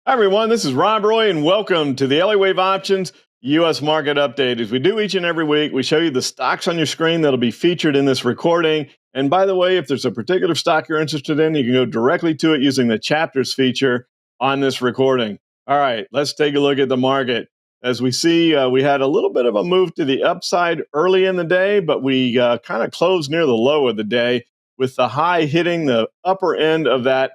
Hi, everyone. This is Rob Roy, and welcome to the LA Wave Options U.S. Market Update. As we do each and every week, we show you the stocks on your screen that'll be featured in this recording. And by the way, if there's a particular stock you're interested in, you can go directly to it using the chapters feature on this recording. All right, let's take a look at the market. As we see, we had a little bit of a move to the upside early in the day, but we kind of closed near the low of the day with the high hitting the upper end of that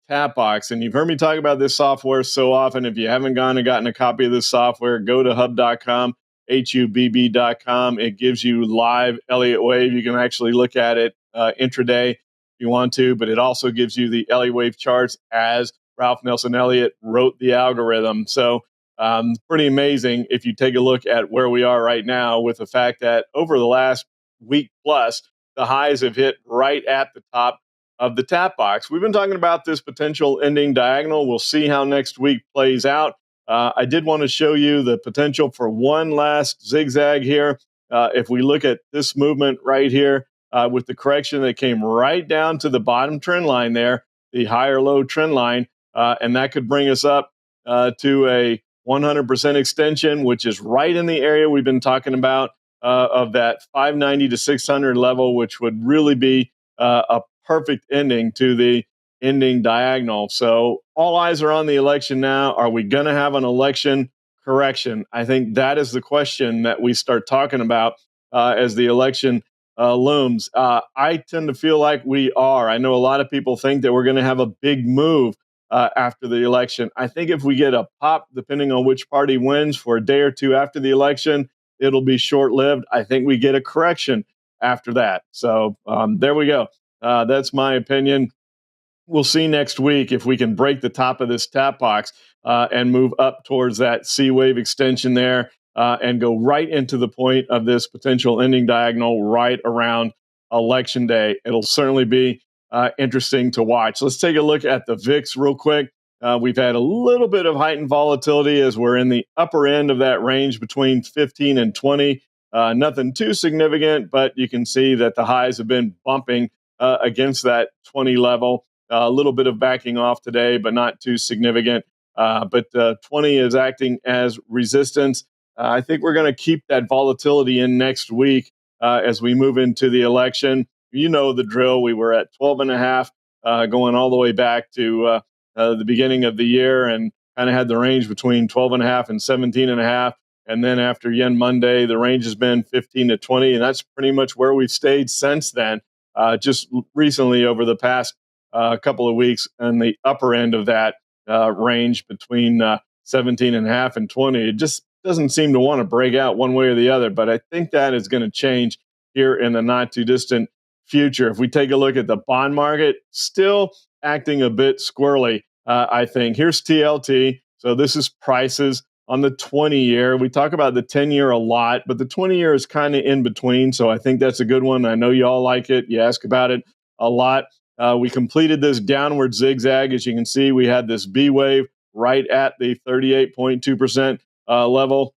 tap box. And you've heard me talk about this software so often. If you haven't gone and gotten a copy of this software, go to hub.com, HUBB.com. It gives you live Elliott Wave. You can actually look at it intraday if you want to, but it also gives you the Elliott Wave charts as Ralph Nelson Elliott wrote the algorithm. So pretty amazing if you take a look at where we are right now, with the fact that over the last week plus, the highs have hit right at the top of the tap box. We've been talking about this potential ending diagonal. We'll see how next week plays out. I did want to show you the potential for one last zigzag here. If we look at this movement right here with the correction that came right down to the bottom trend line there, the higher low trend line, and that could bring us up to a 100% extension, which is right in the area we've been talking about of that 590 to 600 level, which would really be a perfect ending to the ending diagonal. So all eyes are on the election now. Are we going to have an election correction? I think that is the question that we start talking about as the election looms. I tend to feel like we are. I know a lot of people think that we're going to have a big move after the election. I think if we get a pop, depending on which party wins, for a day or two after the election, it'll be short-lived. I think we get a correction after that. So there we go. That's my opinion. We'll see next week if we can break the top of this tap box and move up towards that C wave extension there and go right into the point of this potential ending diagonal right around election day. It'll certainly be interesting to watch. Let's take a look at the VIX real quick. We've had a little bit of heightened volatility as we're in the upper end of that range between 15 and 20. Nothing too significant, but you can see that the highs have been bumping against that 20 level. A little bit of backing off today, but not too significant. But 20 is acting as resistance. I think we're going to keep that volatility in next week as we move into the election. You know the drill. We were at 12 and a half going all the way back to the beginning of the year, and kind of had the range between 12 and a half and 17 and a half. And then after Yen Monday, the range has been 15 to 20, and that's pretty much where we've stayed since then. Just recently over the past couple of weeks on the upper end of that range between 17 and a half and 20. It just doesn't seem to want to break out one way or the other, but I think that is going to change here in the not too distant future. If we take a look at the bond market, still acting a bit squirrely, I think. Here's TLT. So this is prices on the 20-year. We talk about the 10-year a lot, but the 20-year is kind of in between. So I think that's a good one. I know you all like it. You ask about it a lot. We completed this downward zigzag. As you can see, we had this B wave right at the 38.2% level.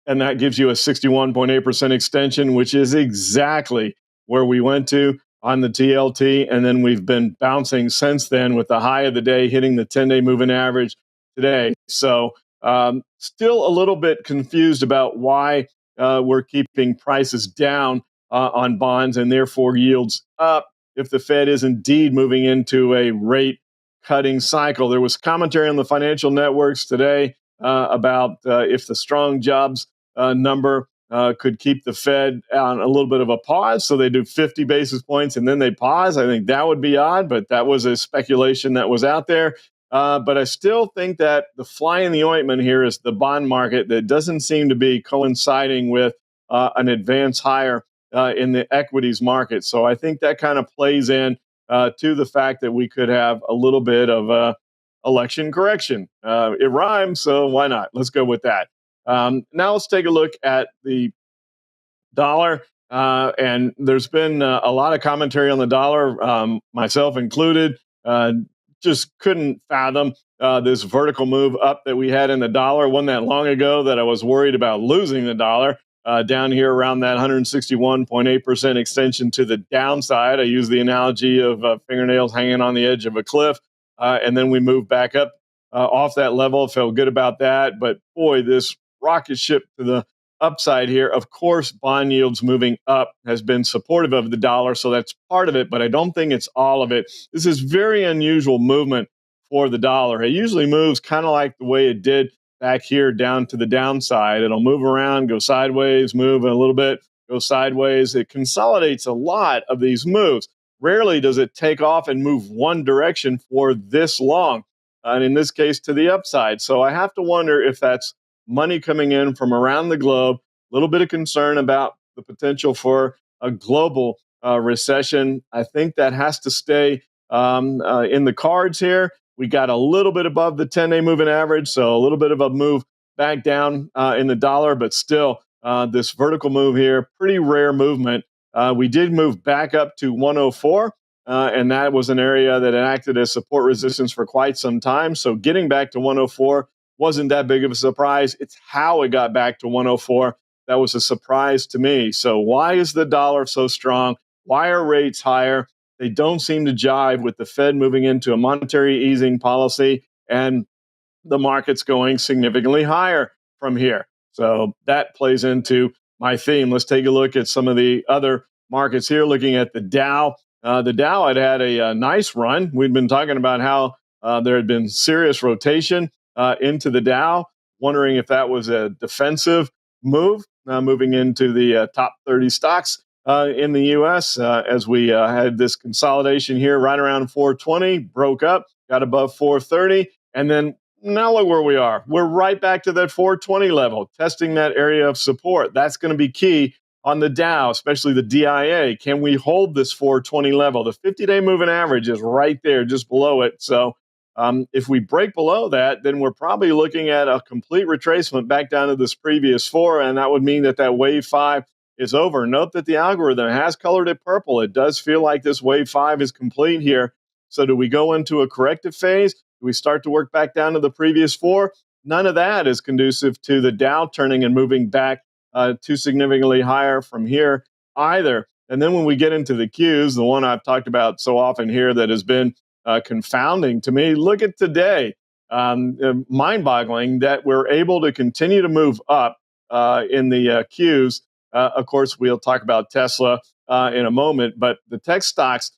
And that gives you a 61.8% extension, which is exactly where we went to on the TLT. And then we've been bouncing since then, with the high of the day hitting the 10-day moving average today. So still a little bit confused about why we're keeping prices down on bonds and therefore yields up if the Fed is indeed moving into a rate cutting cycle. There was commentary on the financial networks today about if the strong jobs number could keep the Fed on a little bit of a pause. So they do 50 basis points and then they pause. I think that would be odd, but that was a speculation that was out there. But I still think that the fly in the ointment here is the bond market that doesn't seem to be coinciding with an advance higher in the equities market. So I think that kind of plays in to the fact that we could have a little bit of election correction. It rhymes, so why not? Let's go with that. Now let's take a look at the dollar. And there's been a lot of commentary on the dollar, myself included. Just couldn't fathom this vertical move up that we had in the dollar. Wasn't that long ago that I was worried about losing the dollar down here around that 161.8% extension to the downside. I use the analogy of fingernails hanging on the edge of a cliff. And then we moved back up off that level. Felt good about that. But boy, this rocket ship to the upside here. Of course, bond yields moving up has been supportive of the dollar. So that's part of it, but I don't think it's all of it. This is very unusual movement for the dollar. It usually moves kind of like the way it did back here down to the downside. It'll move around, go sideways, move a little bit, go sideways. It consolidates a lot of these moves. Rarely does it take off and move one direction for this long, and in this case to the upside. So I have to wonder if that's money coming in from around the globe, a little bit of concern about the potential for a global recession. I think that has to stay in the cards here. We got a little bit above the 10-day moving average, so a little bit of a move back down in the dollar, but still this vertical move here, pretty rare movement. We did move back up to 104, and that was an area that acted as support resistance for quite some time. So getting back to 104 wasn't that big of a surprise. It's how it got back to 104 that was a surprise to me. So why is the dollar so strong? Why are rates higher? They don't seem to jive with the Fed moving into a monetary easing policy and the market's going significantly higher from here. So that plays into my theme. Let's take a look at some of the other markets here, looking at the Dow. The Dow had a nice run. We'd been talking about how there had been serious rotation into the Dow, wondering if that was a defensive move, moving into the top 30 stocks in the U.S. As we had this consolidation here right around 420, broke up, got above 430, and then now look where we are. We're right back to that 420 level, testing that area of support. That's going to be key on the Dow, especially the DIA. Can we hold this 420 level? The 50-day moving average is right there, just below it. So if we break below that, then we're probably looking at a complete retracement back down to this previous 4, and that would mean that that wave 5 is over. Note that the algorithm has colored it purple. It does feel like this wave 5 is complete here. So do we go into a corrective phase? Do we start to work back down to the previous 4? None of that is conducive to the Dow turning and moving back too significantly higher from here either. And then when we get into the Qs, the one I've talked about so often here that has been confounding to me, look at today. Mind-boggling that we're able to continue to move up in the Qs. Of course, we'll talk about Tesla in a moment, but the tech stocks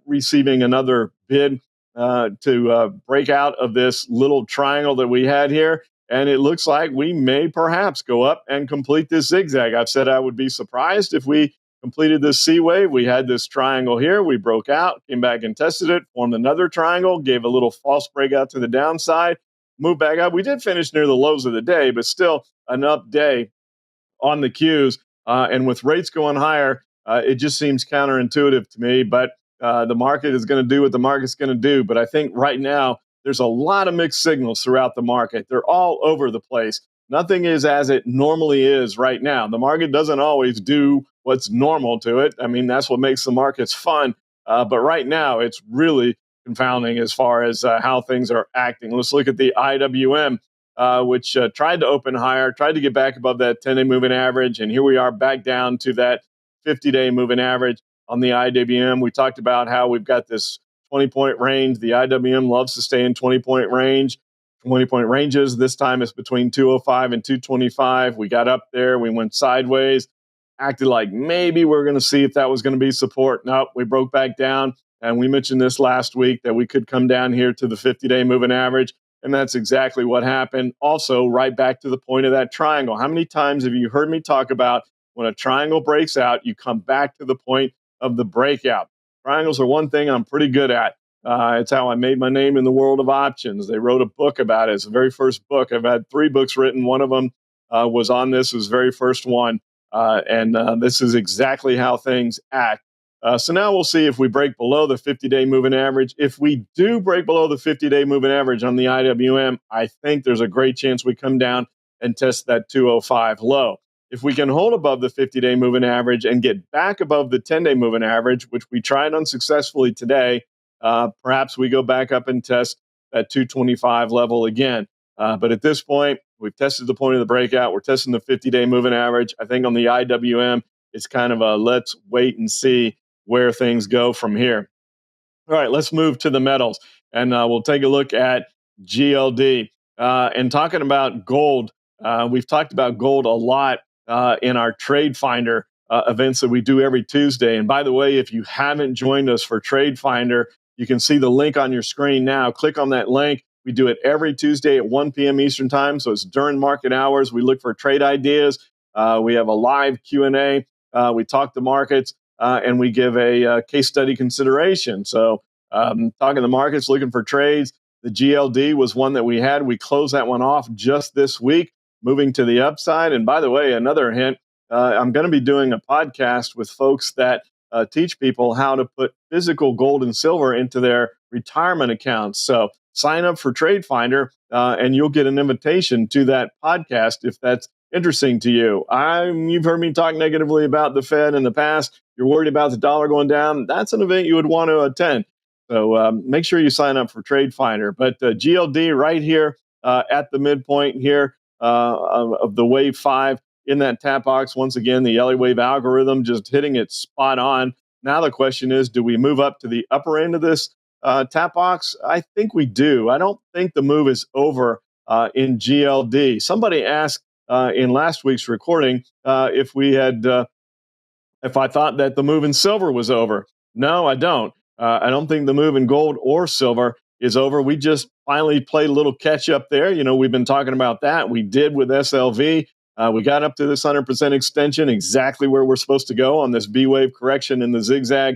receiving another bid to break out of this little triangle that we had here. And it looks like we may perhaps go up and complete this zigzag. I've said I would be surprised if we completed this C wave. We had this triangle here. We broke out, came back and tested it, formed another triangle, gave a little false breakout to the downside, moved back up. We did finish near the lows of the day, but still an up day on the Qs. And with rates going higher, it just seems counterintuitive to me. But the market is going to do what the market's going to do. But I think right now, there's a lot of mixed signals throughout the market. They're all over the place. Nothing is as it normally is right now. The market doesn't always do what's normal to it. I mean, that's what makes the markets fun. But right now, it's really confounding as far as how things are acting. Let's look at the IWM, which tried to open higher, tried to get back above that 10-day moving average. And here we are back down to that 50-day moving average on the IWM. We talked about how we've got this 20-point range. The IWM loves to stay in 20-point range, 20-point ranges. This time it's between 205 and 225. We got up there. We went sideways, acted like maybe we're going to see if that was going to be support. Nope, we broke back down. And we mentioned this last week that we could come down here to the 50-day moving average. And that's exactly what happened. Also, right back to the point of that triangle. How many times have you heard me talk about when a triangle breaks out, you come back to the point of the breakout? Triangles are one thing I'm pretty good at. It's how I made my name in the world of options. They wrote a book about it. It's the very first book. I've had 3 books written. One of them was on this. It was the very first one. And this is exactly how things act. So now we'll see if we break below the 50-day moving average. If we do break below the 50-day moving average on the IWM, I think there's a great chance we come down and test that 205 low. If we can hold above the 50-day moving average and get back above the 10-day moving average, which we tried unsuccessfully today, perhaps we go back up and test that 225 level again. But at this point, we've tested the point of the breakout. We're testing the 50-day moving average. I think on the IWM, it's kind of a let's wait and see where things go from here. All right, let's move to the metals. And we'll take a look at GLD. And talking about gold, we've talked about gold a lot in our TradeFinder events that we do every Tuesday. And by the way, if you haven't joined us for TradeFinder, you can see the link on your screen now. Click on that link. We do it every Tuesday at 1 p.m. Eastern time, so it's during market hours. We look for trade ideas. We have a live Q&A. We talk the markets, and we give a case study consideration. So talking the markets, looking for trades. The GLD was one that we had. We closed that one off just this week, moving to the upside. And by the way, another hint, I'm going to be doing a podcast with folks that teach people how to put physical gold and silver into their retirement accounts. So sign up for TradeFinder, and you'll get an invitation to that podcast if that's interesting to you. You've heard me talk negatively about the Fed in the past. You're worried about the dollar going down. That's an event you would want to attend. So make sure you sign up for TradeFinder. But GLD right here at the midpoint here of the wave 5 in that tap box. Once again, the Elliott wave algorithm just hitting it spot on. Now the question is, do we move up to the upper end of this tap box? I think we do. I don't think the move is over in GLD. Somebody asked in last week's recording if I thought that the move in silver was over. No, I don't. I don't think the move in gold or silver is over. We just finally played a little catch up there. You know, we've been talking about that. We did with SLV. We got up to this 100% extension, exactly where we're supposed to go on this B wave correction in the zigzag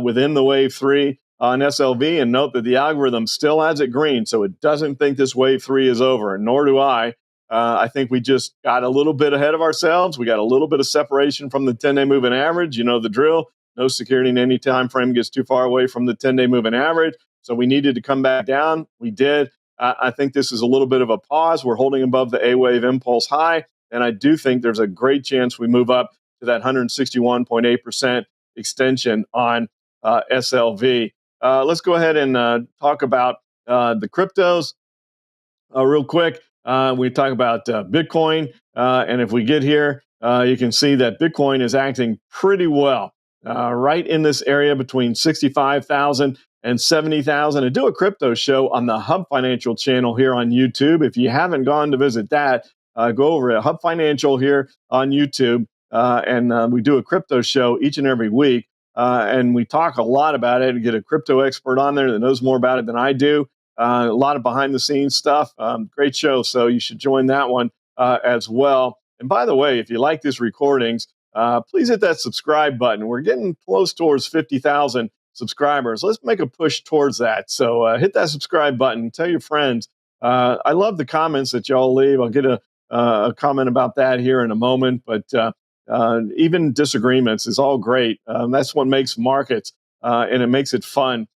within the wave 3 on SLV. And note that the algorithm still has it green, so it doesn't think this wave 3 is over, nor do I. I think we just got a little bit ahead of ourselves. We got a little bit of separation from the 10-day moving average. You know the drill. No security in any time frame gets too far away from the 10-day moving average. So we needed to come back down. We did. I think this is a little bit of a pause. We're holding above the A-wave impulse high. And I do think there's a great chance we move up to that 161.8% extension on SLV. Let's go ahead and talk about the cryptos real quick. We talk about Bitcoin. And if we get here, you can see that Bitcoin is acting pretty well. Right in this area between 65,000 and 70,000. I do a crypto show on the Hub Financial channel here on YouTube. If you haven't gone to visit that, go over to Hub Financial here on YouTube. And we do a crypto show each and every week. And we talk a lot about it and get a crypto expert on there that knows more about it than I do. A lot of behind the scenes stuff. Great show. So you should join that one as well. And by the way, if you like these recordings, please hit that subscribe button. We're getting close towards 50,000 subscribers. Let's make a push towards that. So hit that subscribe button. Tell your friends. I love the comments that y'all leave. I'll get a comment about that here in a moment. But even disagreements is all great. That's what makes markets, and it makes it fun.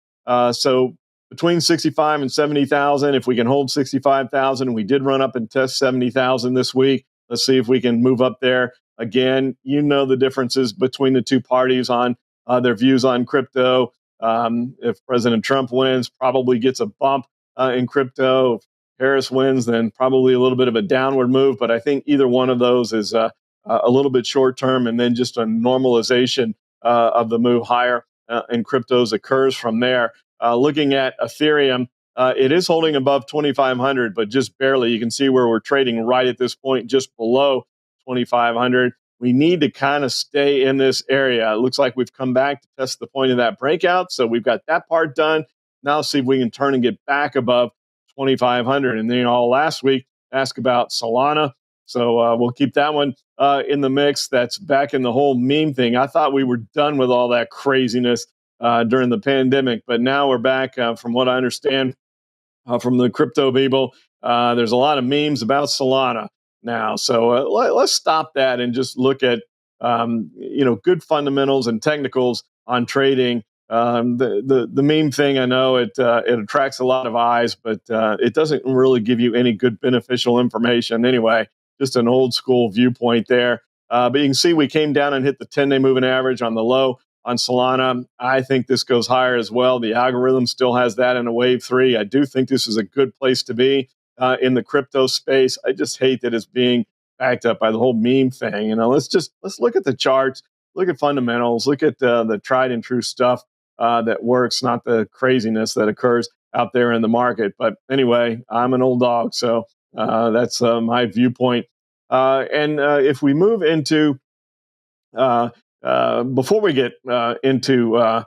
So between 65 and 70,000, if we can hold 65,000, we did run up and test 70,000 this week. Let's see if we can move up there. Again, you know the differences between the two parties on their views on crypto. If President Trump wins, probably gets a bump in crypto. If Harris wins, then probably a little bit of a downward move. But I think either one of those is a little bit short term, and then just a normalization of the move higher in cryptos occurs from there. Looking at Ethereum, it is holding above 2,500, but just barely. You can see where we're trading right at this point, just below 2,500. We need to kind of stay in this area. It looks like we've come back to test the point of that breakout. So we've got that part done. Now see if we can turn and get back above 2,500. And then last week, ask about Solana. So we'll keep that one in the mix. That's back in the whole meme thing. I thought we were done with all that craziness during the pandemic, but now we're back from what I understand from the crypto people. There's a lot of memes about Solana now. So let's stop that and just look at good fundamentals and technicals on trading. The meme thing, I know it attracts a lot of eyes, but it doesn't really give you any good beneficial information anyway. Just an old school viewpoint there. But you can see we came down and hit the 10-day moving average on the low on Solana. I think this goes higher as well. The algorithm still has that in a wave 3. I do think this is a good place to be in the crypto space. I just hate that it's being backed up by the whole meme thing. Let's look at the charts, look at fundamentals, look at the tried and true stuff that works, not the craziness that occurs out there in the market. But anyway, I'm an old dog, so that's my viewpoint. And if we move into before we get into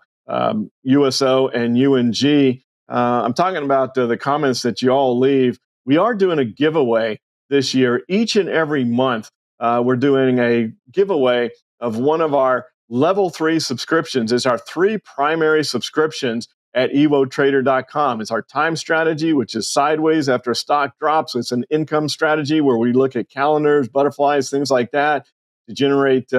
USO and UNG, I'm talking about the comments that you all leave. We are doing a giveaway this year. Each and every month, we're doing a giveaway of one of our level 3 subscriptions. It's our 3 primary subscriptions at evotrader.com. It's our time strategy, which is sideways after a stock drops. It's an income strategy where we look at calendars, butterflies, things like that to generate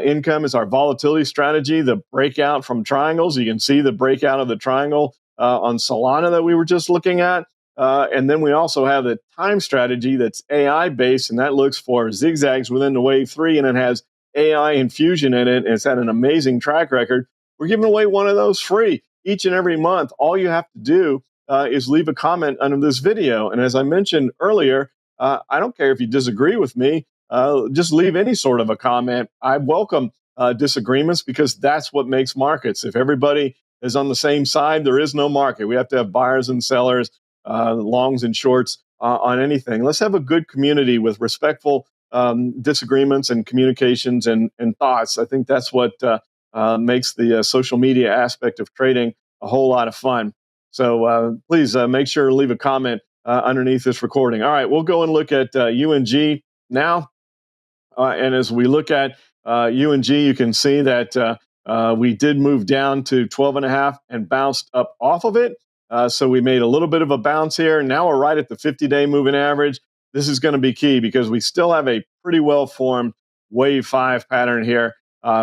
income. Is our volatility strategy, the breakout from triangles. You can see the breakout of the triangle on Solana that we were just looking at. And then we also have the time strategy that's AI based, and that looks for zigzags within the wave 3, and it has AI infusion in it. And it's had an amazing track record. We're giving away one of those free each and every month. All you have to do is leave a comment under this video. And as I mentioned earlier, I don't care if you disagree with me. Just leave any sort of a comment. I welcome disagreements because that's what makes markets. If everybody is on the same side, there is no market. We have to have buyers and sellers, longs and shorts on anything. Let's have a good community with respectful disagreements and communications and thoughts. I think that's what makes the social media aspect of trading a whole lot of fun. So please make sure to leave a comment underneath this recording. All right, we'll go and look at UNG now. And as we look at UNG, you can see that we did move down to 12.5 and bounced up off of it. So we made a little bit of a bounce here. Now we're right at the 50-day moving average. This is going to be key because we still have a pretty well-formed wave 5 pattern here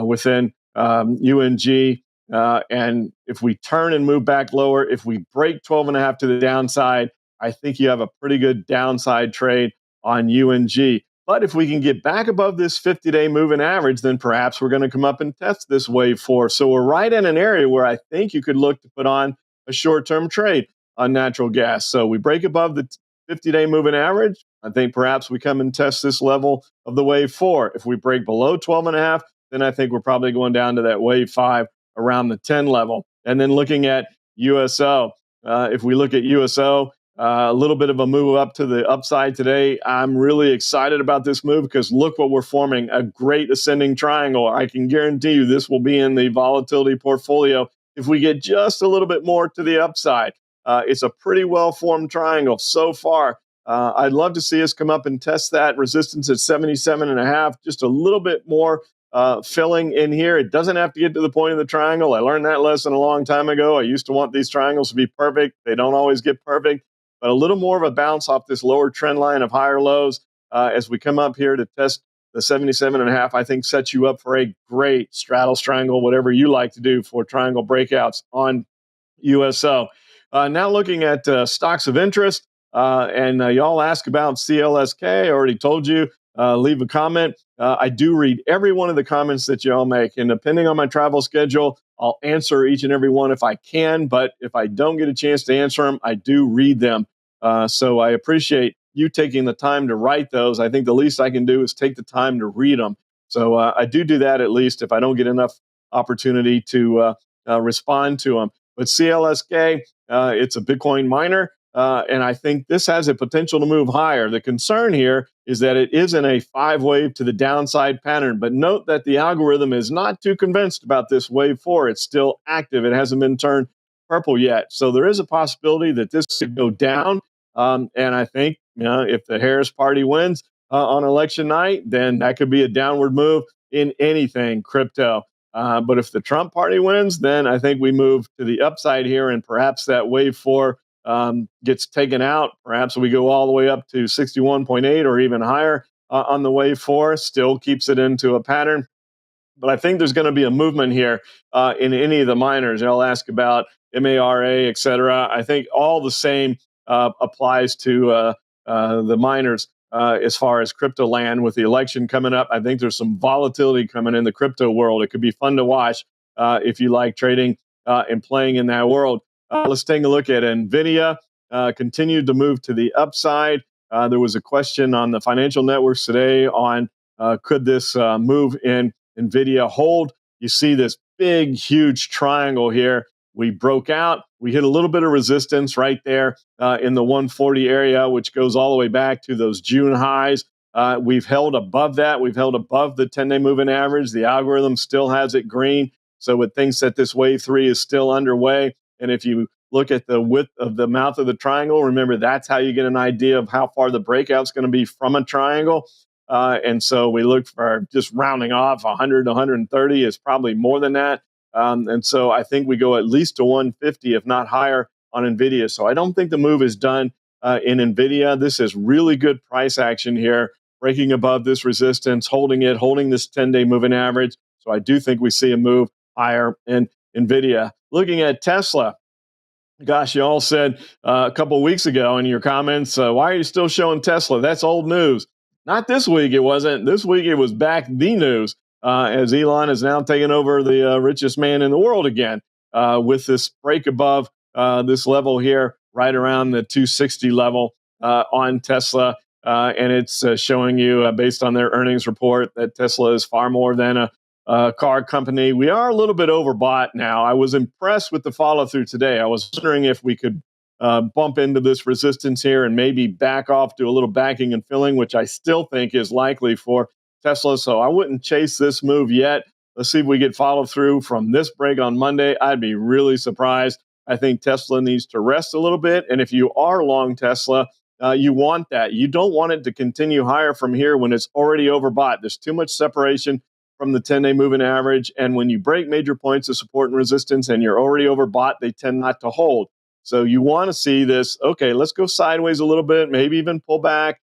within UNG. And if we turn and move back lower, if we break 12.5 to the downside, I think you have a pretty good downside trade on UNG. But if we can get back above this 50-day moving average, then perhaps we're going to come up and test this wave 4. So we're right in an area where I think you could look to put on a short-term trade on natural gas. So we break above the 50-day moving average. I think perhaps we come and test this level of the wave 4. If we break below 12.5, then I think we're probably going down to that wave 5 around the 10 level. And then looking at USO, if we look at USO, a little bit of a move up to the upside today. I'm really excited about this move because look what we're forming, a great ascending triangle. I can guarantee you this will be in the volatility portfolio if we get just a little bit more to the upside. It's a pretty well-formed triangle so far. I'd love to see us come up and test that resistance at 77.5, just a little bit more filling in here. It doesn't have to get to the point of the triangle. I learned that lesson a long time ago. I used to want these triangles to be perfect. They don't always get perfect. But a little more of a bounce off this lower trend line of higher lows as we come up here to test the 77.5, I think sets you up for a great straddle, strangle, whatever you like to do for triangle breakouts on USO. Now looking at stocks of interest, and y'all ask about CLSK. I already told you, leave a comment. I do read every one of the comments that y'all make, and depending on my travel schedule, I'll answer each and every one if I can, but if I don't get a chance to answer them, I do read them. So I appreciate you taking the time to write those. I think the least I can do is take the time to read them. So I do that at least if I don't get enough opportunity to respond to them. But CLSK, it's a Bitcoin miner, and I think this has a potential to move higher. The concern here is that it is in a 5-wave to the downside pattern. But note that the algorithm is not too convinced about this wave 4. It's still active. It hasn't been turned purple yet. So there is a possibility that this could go down. And I think if the Harris party wins on election night, then that could be a downward move in anything crypto. But if the Trump party wins, then I think we move to the upside here, and perhaps that wave 4 gets taken out. Perhaps we go all the way up to 61.8 or even higher on the wave 4, still keeps it into a pattern. But I think there's going to be a movement here in any of the miners. I'll ask about MARA, et cetera. I think all the same applies to the miners as far as crypto land with the election coming up. I think there's some volatility coming in the crypto world. It could be fun to watch if you like trading and playing in that world. Let's take a look at NVIDIA. Continued to move to the upside. There was a question on the financial networks today on could this move in NVIDIA hold? You see this big, huge triangle here We broke out. We hit a little bit of resistance right there in the 140 area, which goes all the way back to those June highs. We've held above that. We've held above the 10-day moving average. The algorithm still has it green. So it thinks that this wave 3 is still underway. And if you look at the width of the mouth of the triangle, remember that's how you get an idea of how far the breakout's going to be from a triangle. And so we look for just rounding off 100 to 130 is probably more than that. And so I think we go at least to 150, if not higher, on NVIDIA. So I don't think the move is done in NVIDIA. This is really good price action here, breaking above this resistance, holding this 10-day moving average. So I do think we see a move higher in NVIDIA. Looking at Tesla, gosh, you all said a couple of weeks ago in your comments, why are you still showing Tesla? That's old news. Not this week, it wasn't. This week it was back the news as Elon is now taking over the richest man in the world again with this break above this level here, right around the 260 level on Tesla. And it's showing you, based on their earnings report, that Tesla is far more than a car company. We are a little bit overbought now. I was impressed with the follow through today. I was wondering if we could bump into this resistance here and maybe back off, do a little backing and filling, which I still think is likely for Tesla. So I wouldn't chase this move yet. Let's see if we get follow through from this break on Monday. I'd be really surprised. I think Tesla needs to rest a little bit. And if you are long Tesla, you want that. You don't want it to continue higher from here when it's already overbought. There's too much separation from the 10-day moving average. And when you break major points of support and resistance and you're already overbought, they tend not to hold. So you want to see this, okay, let's go sideways a little bit, maybe even pull back,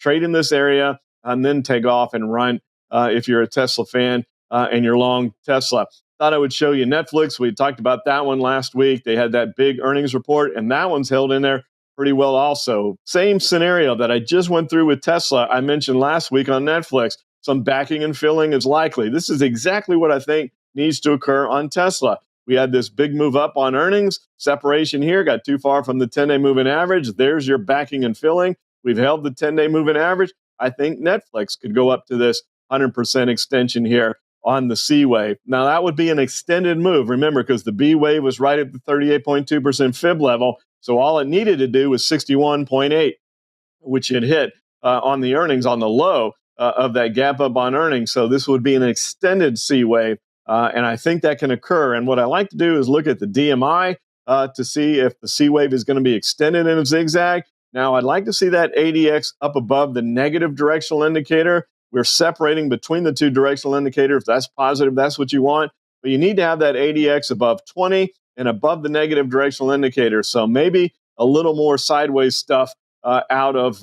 trade in this area, and then take off and run if you're a Tesla fan and you're long Tesla. Thought I would show you Netflix. We talked about that one last week. They had that big earnings report, and that one's held in there pretty well also. Same scenario that I just went through with Tesla, I mentioned last week on Netflix. Some backing and filling is likely. This is exactly what I think needs to occur on Tesla. We had this big move up on earnings, separation here, got too far from the 10-day moving average. There's your backing and filling. We've held the 10-day moving average. I think Netflix could go up to this 100% extension here on the C wave. Now, that would be an extended move, remember, because the B wave was right at the 38.2% fib level. So all it needed to do was 61.8, which it hit on the earnings on the low of that gap up on earnings. So this would be an extended C wave. And I think that can occur. And what I like to do is look at the DMI to see if the C wave is going to be extended in a zigzag. Now, I'd like to see that ADX up above the negative directional indicator. We're separating between the two directional indicators. If that's positive, that's what you want. But you need to have that ADX above 20 and above the negative directional indicator. So maybe a little more sideways stuff out of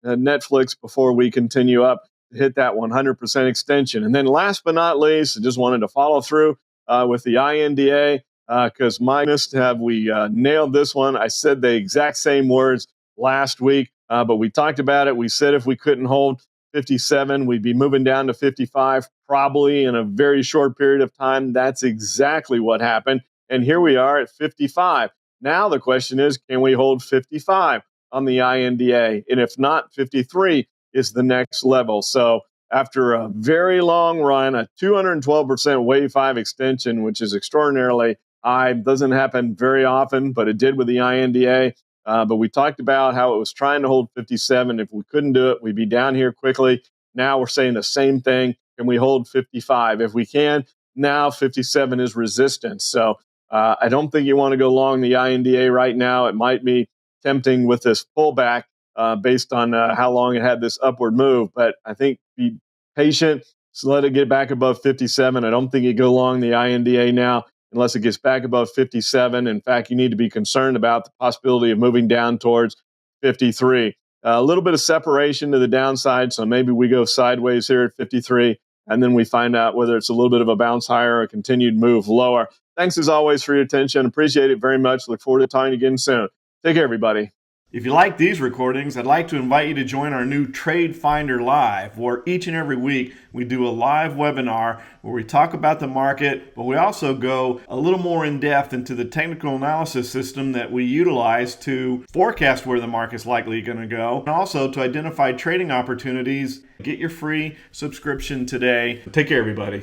Netflix before we continue up. Hit that 100% extension. And then last but not least, I just wanted to follow through with the INDA because my goodness, have we nailed this one. I said the exact same words last week, but we talked about it. We said if we couldn't hold 57, we'd be moving down to 55 probably in a very short period of time. That's exactly what happened. And here we are at 55. Now the question is, can we hold 55 on the INDA? And if not, 53 is the next level. So after a very long run, a 212% wave 5 extension, which is extraordinarily high, doesn't happen very often, but it did with the INDA. But we talked about how it was trying to hold 57. If we couldn't do it, we'd be down here quickly. Now we're saying the same thing. Can we hold 55? If we can, now 57 is resistance. So I don't think you want to go long the INDA right now. It might be tempting with this pullback based on how long it had this upward move. But I think be patient. So let it get back above 57. I don't think you go long the INDA now unless it gets back above 57. In fact, you need to be concerned about the possibility of moving down towards 53. A little bit of separation to the downside, so maybe we go sideways here at 53, and then we find out whether it's a little bit of a bounce higher or a continued move lower. Thanks as always for your attention. Appreciate it very much. Look forward to talking again soon. Take care, everybody. If you like these recordings, I'd like to invite you to join our new TradeFinder Live, where each and every week we do a live webinar where we talk about the market, but we also go a little more in depth into the technical analysis system that we utilize to forecast where the market's likely going to go, and also to identify trading opportunities. Get your free subscription today. Take care, everybody.